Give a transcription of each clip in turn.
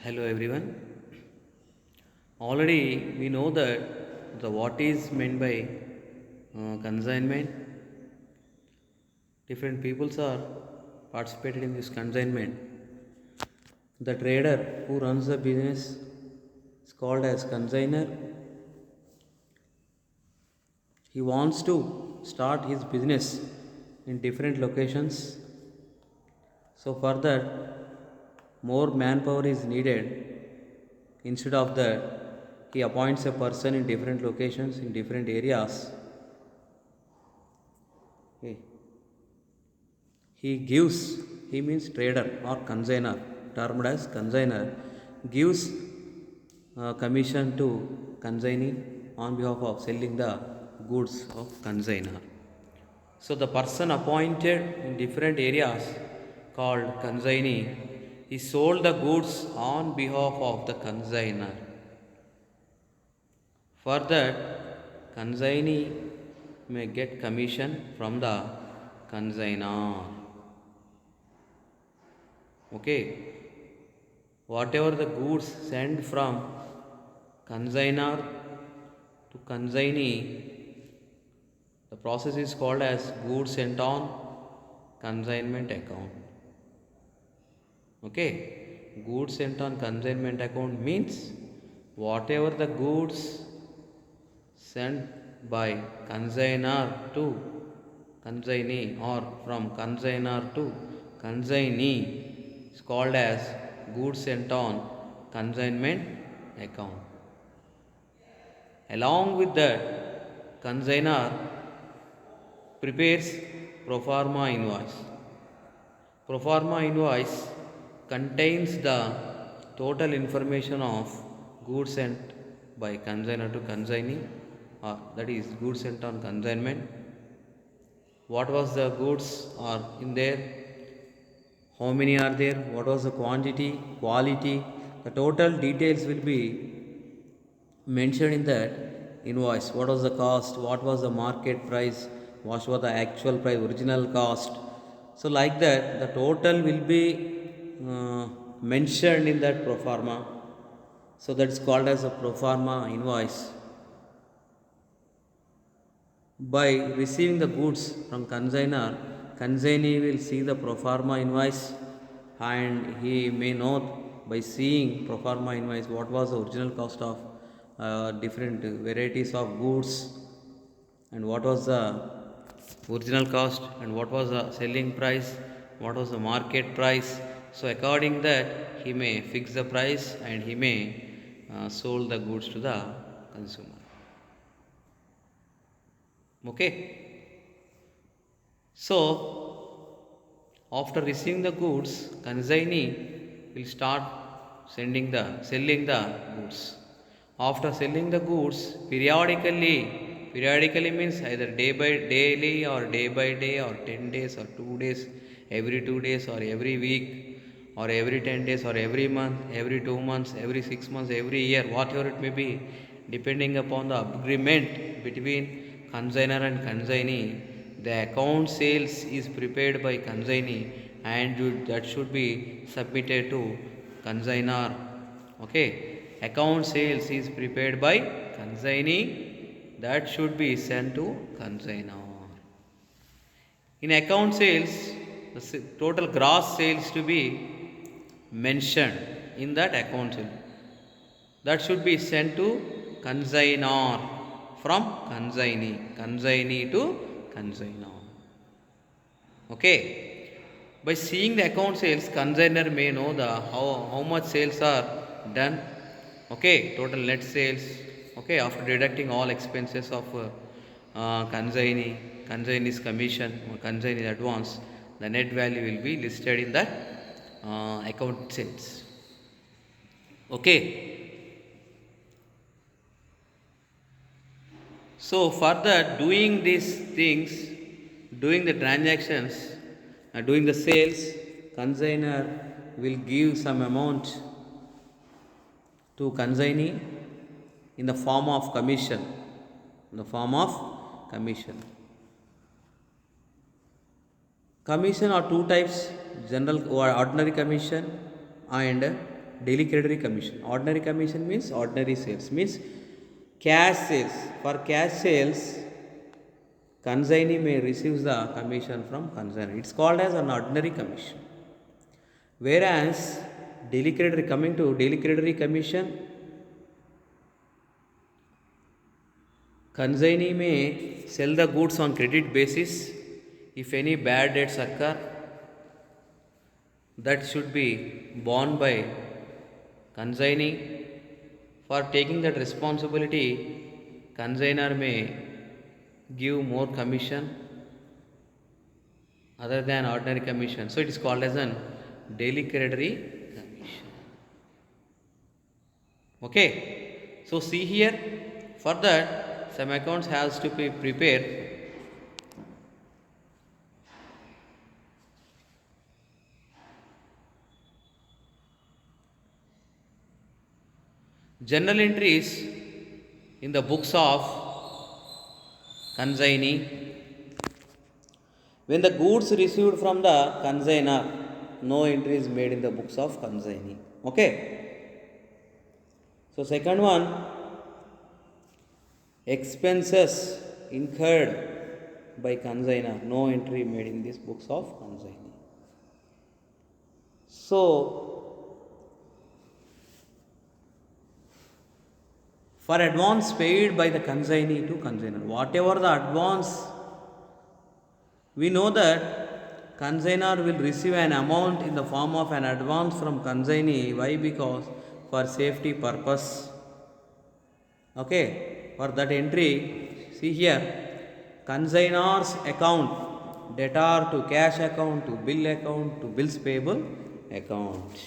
Hello everyone. Already we know that the what is meant by consignment. Different peoples are participated in this consignment. The trader who runs the business is called as consigner. He wants to start his business in different locations. So for that, more manpower is needed. Instead of that, he appoints a person in different locations in different areas. Okay. He gives, he means trader or consigner, termed as consigner, gives commission to consignee on behalf of selling the goods of consigner. So the person appointed in different areas called consignee, he sold the goods on behalf of the consigner. For that, consignee may get commission from the consignor. Okay, whatever the goods sent from consignor to consignee, the process is called as goods sent on consignment account. Okay, goods sent on consignment account means whatever the goods sent by consignor to consignee or from consignor to consignee is called as goods sent on consignment account. Along with that, consignor prepares pro forma invoice. Pro forma invoice contains the total information of goods sent by consignor to consignee, or that is goods sent on consignment. What was the goods are in there? How many are there? What was the quantity, quality? The total details will be mentioned in that invoice. What was the cost? What was the market price? What was the actual price, original cost? So like that, the total will be mentioned in that pro forma. So that's called as a pro forma invoice. By receiving the goods from consignor, consignee will see the pro forma invoice and he may know by seeing pro forma invoice what was the original cost of different varieties of goods and what was the original cost and what was the selling price, what was the market price. So according that he may fix the price and he may sold the goods to the consumer. Okay. So, after receiving the goods, consignee will start selling the goods. After selling the goods, periodically means either day by daily or day by day or 10 days or 2 days, every 2 days or every week or every 10 days or every month, every 2 months, every 6 months, every year, whatever it may be, depending upon the agreement between consignor and consignee, the account sales is prepared by consignee and that should be submitted to consignor. Okay, account sales is prepared by consignee, that should be sent to consignor. In account sales, the total gross sales to be mentioned in that account sale. That should be sent to consignor from consignee to consignor. Okay. By seeing the account sales, consignor may know the how much sales are done. Okay, total net sales. Okay, after deducting all expenses of consignee's commission or consignee advance, the net value will be listed in that account sales. Okay. So further doing these things, doing the transactions, doing the sales, consignor will give some amount to consignee in the form of commission. In the form of commission. Commission are two types: general or ordinary commission and daily creditory commission. Ordinary commission means ordinary sales, means cash sales. For cash sales, consignee may receive the commission from consignor. It's called as an ordinary commission. Whereas daily creditory, coming to daily creditory commission, consignee may sell the goods on credit basis. If any bad debts occur, that should be borne by consignee. For taking that responsibility, consignor may give more commission other than ordinary commission. So it is called as an daily creditory commission. Okay. So see here, for that some accounts has to be prepared. Journal entries in the books of consignee. When the goods received from the consignor, no entry is made in the books of consignee. Okay. So second one, expenses incurred by consignor, no entry made in these books of consignee. So for advance paid by the consignee to consignor, whatever the advance, we know that consignor will receive an amount in the form of an advance from consignee. Why? Because for safety purpose. Okay, for that entry, see here, consignor's account, debtor to cash account to bill account to bills payable account.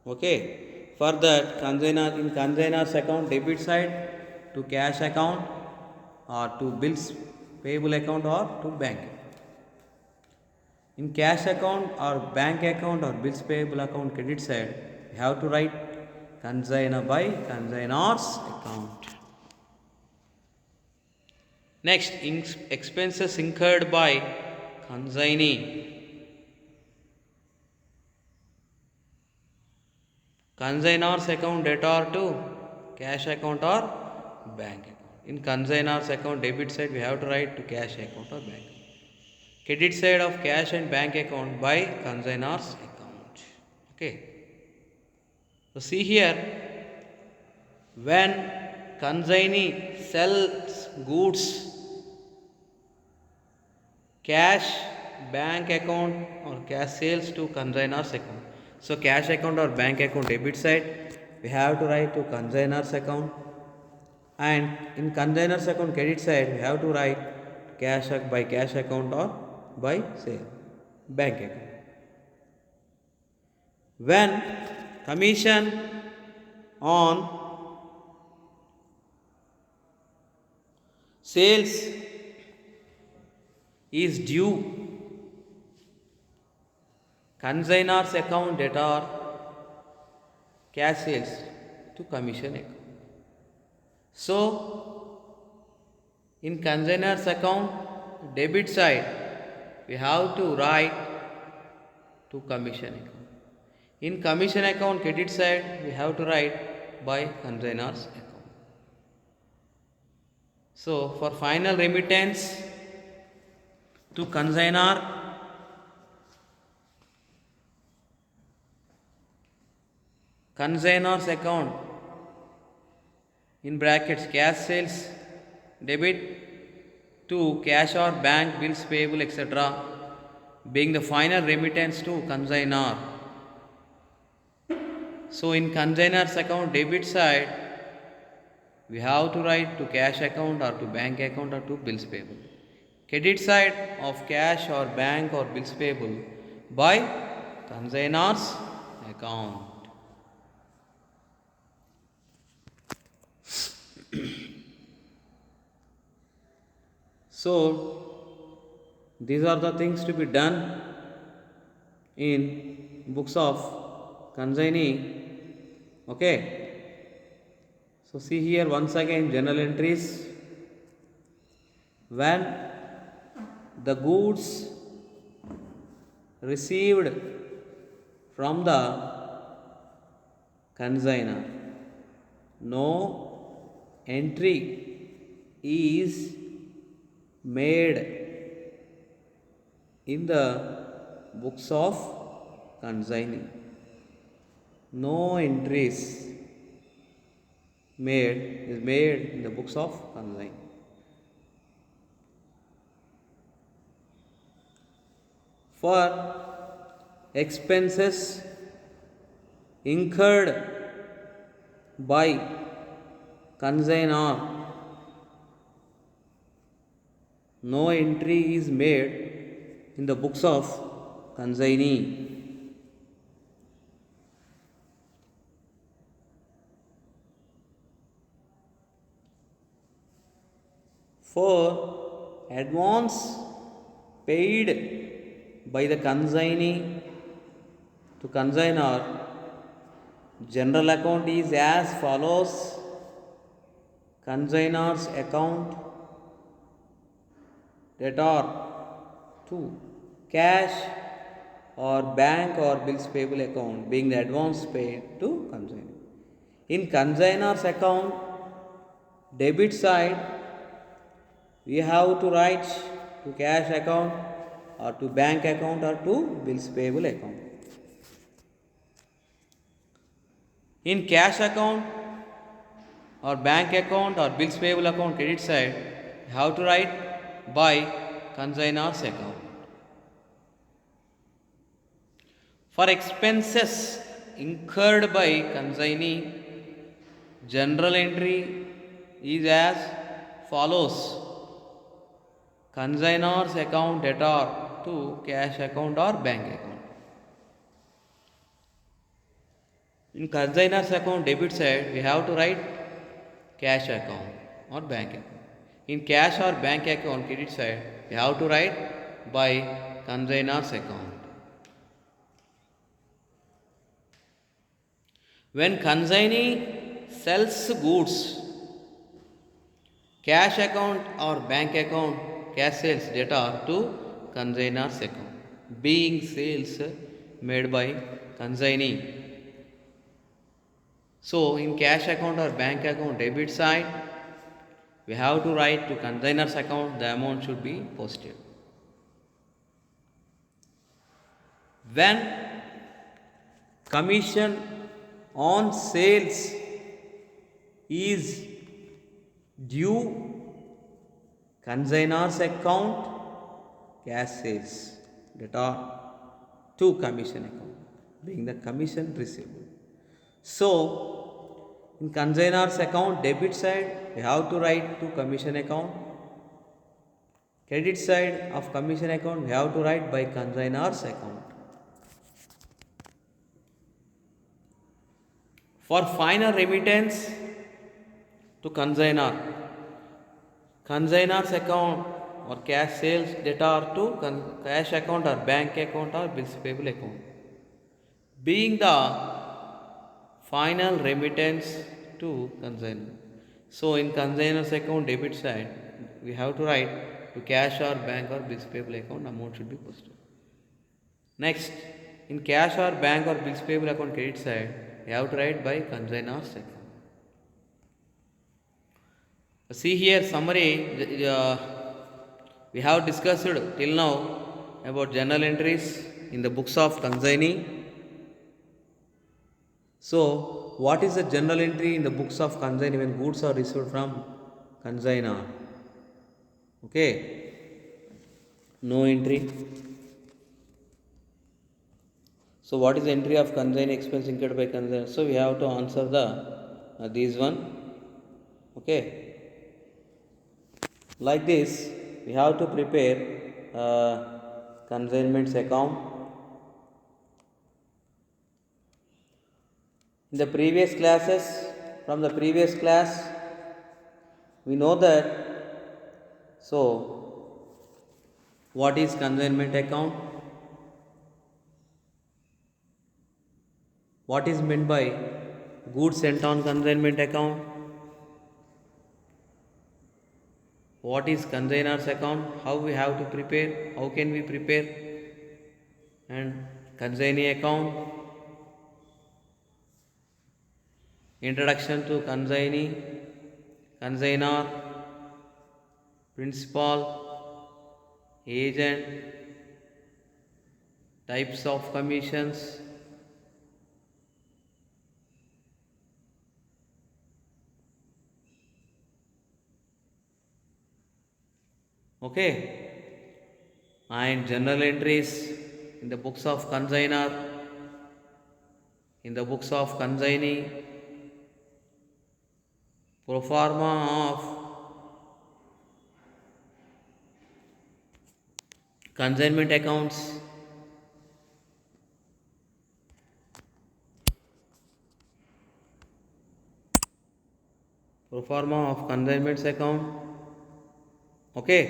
Okay, for that consignor, in consignor's account, debit side to cash account or to bills payable account or to bank. In cash account or bank account or bills payable account credit side, you have to write consignor by consignor's account. Next, expenses incurred by consignee. Consignor's account, debtor to cash account or bank account. In consignor's account, debit side, we have to write to cash account or bank. Credit side of cash and bank account by consignor's account. Okay. So see here, when consignee sells goods, cash, bank account or cash sales to consignor's account. So cash account or bank account debit side, we have to write to consignor's account, and in consignor's account credit side, we have to write cash by cash account or by say bank account. When commission on sales is due, consignor's account, debtor, cash sales to commission account. So in consignor's account debit side, we have to write to commission account. In commission account credit side, we have to write by consignor's account. So for final remittance to consignor, consignor's account in brackets cash sales debit to cash or bank bills payable etc. being the final remittance to consignor. So in consignor's account debit side, we have to write to cash account or to bank account or to bills payable. Credit side of cash or bank or bills payable by consignor's account. So these are the things to be done in books of consignee. Okay. So see here once again journal entries. When the goods received from the consignor. No entry is made in the books of consignee. No entries made in the books of consignee. For expenses incurred by consignor, no entry is made in the books of consignee. For advance paid by the consignee to consignor, general account is as follows: consignor's account, debtor to cash or bank or bills payable account, being the advance paid to consignor. In consignor's account, debit side, we have to write to cash account or to bank account or to bills payable account. In cash account or bank account or bills payable account credit side, we have to write by consignor's account. For expenses incurred by consignee, general entry is as follows: consignor's account, debtor to cash account or bank account. In consignor's account debit side, we have to write cash account or bank account. In cash or bank account credit side, we have to write by consignor's account. When consignee sells goods, cash account or bank account, cash sales debtor to consignor's account, being sales made by consignee. So, in cash account or bank account debit side, we have to write to consignor's account, the amount should be posted. When commission on sales is due, consignor's account, cash sales debtor to commission account, being the commission receivable. So, in consignor's account debit side, we have to write to commission account. Credit side of commission account, we have to write by consignor's account. For final remittance to consignor, consignor's account or cash sales debtor to cash account or bank account or bills payable account, being the final remittance to consignor. So, in consignor's account debit side, we have to write to cash or bank or bills payable account, amount should be posted. Next, in cash or bank or bills payable account credit side, we have to write by consignor's account. See here summary, we have discussed till now about journal entries in the books of consignee. So, what is the journal entry in the books of consignee when goods are received from consignor? Okay, no entry. So, what is the entry of consignee expense incurred by consignor? So, we have to answer the these one. Okay. Like this, we have to prepare consignment's account. In the previous classes, from the previous class, we know that. So, what is consignment account? What is meant by goods sent on consignment account? What is consignor's account? How we have to prepare? How can we prepare? And consignee account? Introduction to consignee, consignor, principal, agent, types of commissions. Okay, and journal entries in the books of consignor, in the books of consignee, pro forma of consignment accounts, pro forma of consignments account. Okay,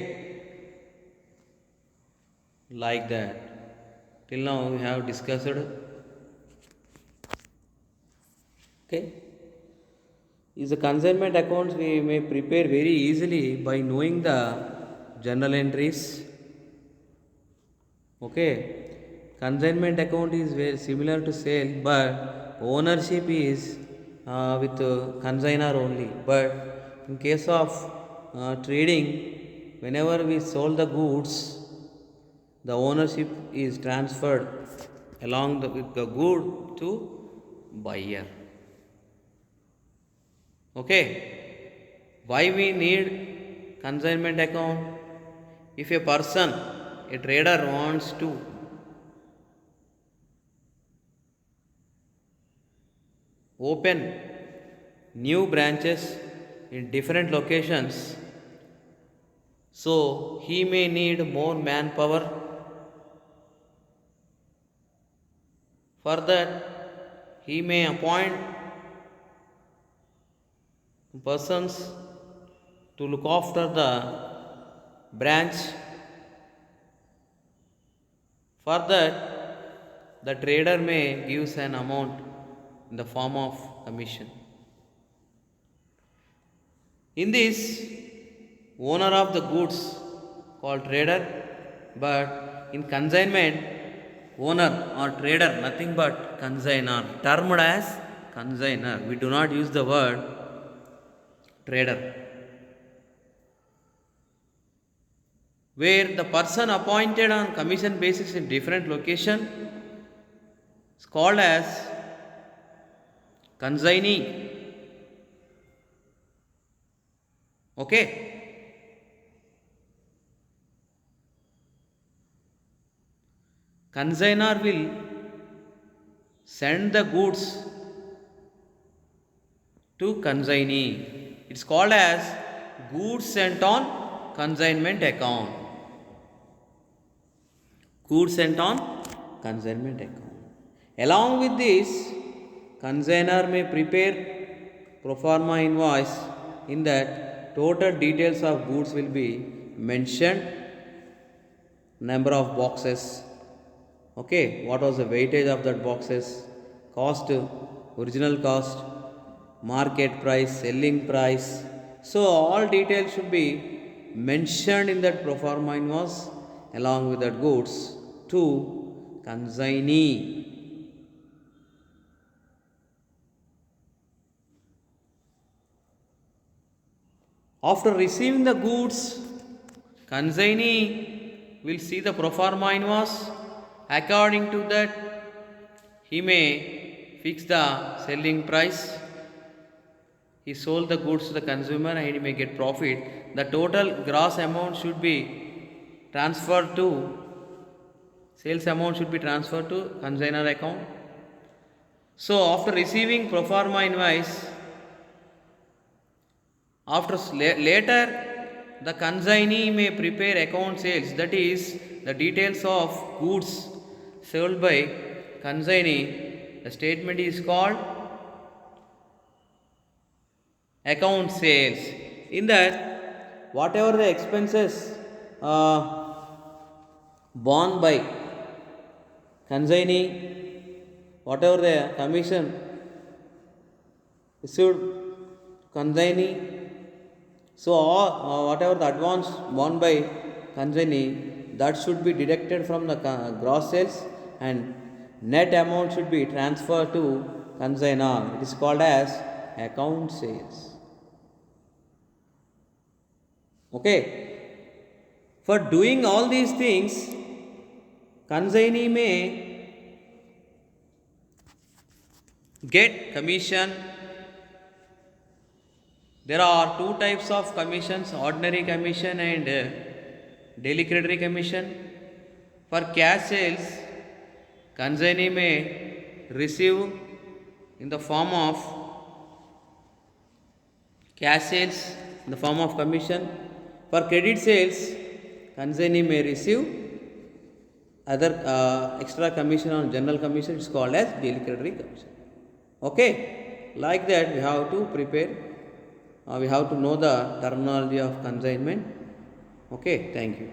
like that. Till now we have discussed. Okay, is the consignment accounts we may prepare very easily by knowing the journal entries. Okay, consignment account is very similar to sale, but ownership is with consignor only. But in case of trading, whenever we sold the goods, the ownership is transferred along with the good to buyer. Okay, why we need consignment account? If a person, a trader wants to open new branches in different locations, so he may need more manpower. For that, he may appoint persons to look after the branch. For that, the trader may give an amount in the form of commission. In this, owner of the goods called trader, but in consignment, owner or trader nothing but consignor, termed as consignor. We do not use the word trader. Where the person appointed on commission basis in different location is called as consignee. Okay, consignor will send the goods to consignee. It's called as goods sent on consignment account. Goods sent on consignment account. Along with this, consignor may prepare pro forma invoice. In that, total details of goods will be mentioned, number of boxes, okay, what was the weightage of that boxes, cost, original cost, market price, selling price. So all details should be mentioned in that pro forma invoice along with that goods to consignee. After receiving the goods, consignee will see the pro forma invoice. According to that, he may fix the selling price. He sold the goods to the consumer and he may get profit. The total gross amount should be transferred to, sales amount should be transferred to consignor account. So after receiving pro forma invoice, later the consignee may prepare account sales, that is the details of goods sold by consignee. The statement is called account sales. In that, whatever the expenses borne by consignee, whatever the commission received consignee, so whatever the advance borne by consignee, that should be deducted from the gross sales and net amount should be transferred to consignor. It is called as account sales. Okay, for doing all these things, consignee may get commission. There are two types of commissions, ordinary commission and daily creditory commission. For cash sales, consignee may receive in the form of cash sales in the form of commission. For credit sales, consignee may receive other extra commission on general commission. It's called as daily creditory commission. Okay, like that we have to prepare. We have to know the terminology of consignment. Okay, thank you.